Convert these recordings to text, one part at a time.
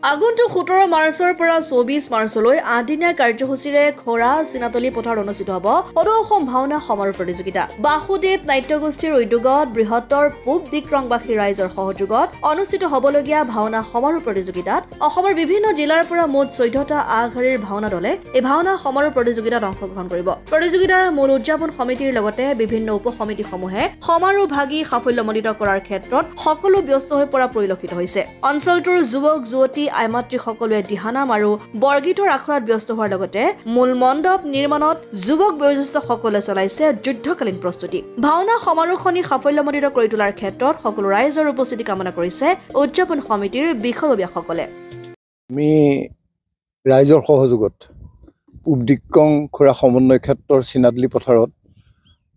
আগন্তুক 17 মাৰ্চৰ পৰা 24 মাৰ্চলৈ 8 দিনীয়া কাৰ্যসূচীৰে খোৰা চিনাতলী পথাৰত অনুষ্ঠিত হ'ব সদৌ অসম ভাওনা সমাৰোহ প্ৰতিযোগিতা। বাসুদেৱ নাট্যগোষ্ঠীৰ উদ্যোগত বৃহত্তৰ পূব দিক্ৰংবাসী ৰাইজৰ সহযোগত অনুষ্ঠিত হ'বলগীয়া ভাওনা সমাৰোহ প্ৰতিযোগিতাত অসমৰ বিভিন্ন জিলাৰ পৰা মুঠ 14টা আগশাৰীৰ ভাওনা দলে এই ভাওনা সমাৰোহ প্ৰতিযোগিতাত অংশগ্ৰহণ কৰিব। প্ৰতিযোগিতাৰ মূল উদযাপন সমিতিৰ লগতে বিভিন্ন উপ সমিতিসমূহে সমাৰোহ ভাগী সাফল্যমণ্ডিত কৰাৰ ক্ষেত্ৰত সকলো ব্যস্ত হৈ পৰা পৰিলক্ষিত হৈছে। অঞ্চলটোৰ যুৱক যুৱতী আইমাতৃ সকলোৱে দিহানাম আৰু বৰগীতৰ আখৰাত ব্যস্ত হোৱাৰ লগতে মূল মণ্ডপ নিৰ্মাণত যুৱক বয়োজ্যেষ্ঠ সকলে চলাইছে যুদ্ধকালীন প্ৰস্তুতি। ভাওনা সমাৰোহখনি সাফল্যমণ্ডিত কৰি তোলাৰ ক্ষেত্ৰত সকলো ৰাইজৰ উপস্থিতি কামনা কৰিছে উদযাপন সমিতিৰ বিষয়ববীয়াসকলে। আমি ৰাইজৰ সহযোগত পূব দিক্ৰং খোৰা সমন্বয় ক্ষেত্ৰৰ চিনাতলী পথাৰত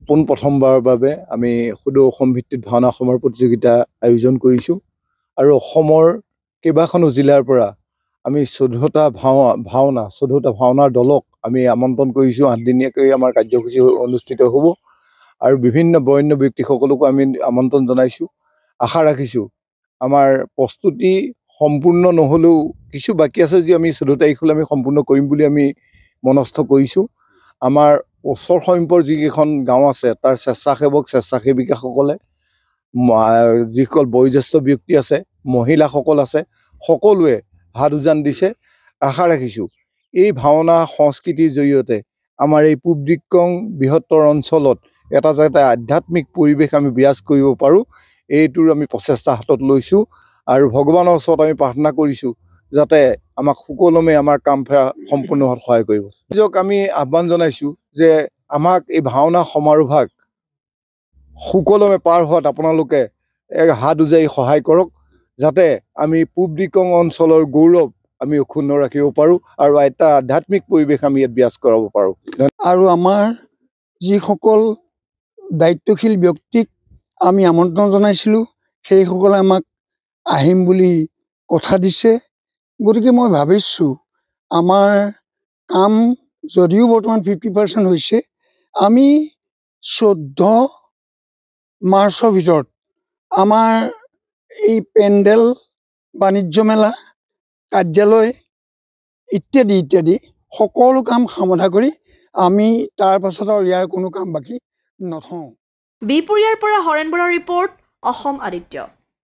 পোনপ্ৰথমবাৰৰ বাবে আমি সদৌ অসম ভিত্তিত ভাওনা সমাৰোহ প্ৰতিযোগিতা আয়োজন কৰিছোঁ আৰু অসমৰ কেইবাখনো জিলাৰ পৰা আমি 14টা ভাওনাৰ দলক আমি আমন্ত্ৰণ কৰিছোঁ। 8 দিনীয়াকৈ আমাৰ কাৰ্যসূচী অনুষ্ঠিত হ'ব আৰু বিভিন্ন বৰেণ্য ব্যক্তিসকলকো আমি আমন্ত্ৰণ জনাইছোঁ। আশা ৰাখিছোঁ আমাৰ প্ৰস্তুতি সম্পূৰ্ণ নহ'লেও কিছু বাকী আছে যি আমি 14 তাৰিখলৈ আমি সম্পূৰ্ণ কৰিম বুলি আমি মনস্থ কৰিছোঁ। আমাৰ ওচৰ সমীপৰ যিকেইখন গাঁও আছে তাৰ স্বেচ্ছাসেৱক স্বেচ্ছাসেৱিকাসকলে যিসকল বয়োজ্যেষ্ঠ ব্যক্তি আছে মহিলাসকল আছে সকলোৱে হাত উজান দিছে। আশা ৰাখিছোঁ এই ভাওনা সংস্কৃতিৰ জৰিয়তে আমাৰ এই পূব দিক্ৰং বৃহত্তৰ অঞ্চলত এটা যাতে আধ্যাত্মিক পৰিৱেশ আমি বিৰাজ কৰিব পাৰোঁ এইটোৰ আমি প্ৰচেষ্টা হাতত লৈছোঁ আৰু ভগৱানৰ ওচৰত আমি প্ৰাৰ্থনা কৰিছোঁ যাতে আমাক সুকলমে আমাৰ কাম সম্পূৰ্ণ হোৱাত সহায় কৰিব। নিজক আমি আহ্বান জনাইছোঁ যে আমাক এই ভাওনা সমাৰোহভাগ সুকলমে পাৰ হোৱাত আপোনালোকে হাত উজাৰি সহায় কৰক যাতে আমি পূব দিক্ৰং অঞ্চলৰ গৌৰৱ আমি অক্ষুণ্ণ ৰাখিব পাৰোঁ আৰু এটা আধ্যাত্মিক পৰিৱেশ আমি ইয়াত বিৰাজ কৰাব পাৰোঁ। আৰু আমাৰ যিসকল দায়িত্বশীল ব্যক্তিক আমি আমন্ত্ৰণ জনাইছিলোঁ সেইসকলে আমাক আহিম বুলি কথা দিছে। গতিকে মই ভাবিছোঁ আমাৰ কাম যদিও বৰ্তমান 50% হৈছে, আমি 14 মাৰ্চৰ ভিতৰত আমাৰ এই পেণ্ডেল বাণিজ্য মেলা কাৰ্যালয় ইত্যাদি সকলো কাম সমাধা কৰি আমি তাৰ পাছত আৰু ইয়াৰ কোনো কাম বাকী নথওঁ। বিপুৰীয়াৰ পৰা হৰেণ বৰাৰ ৰিপৰ্ট, অসম আদিত্য।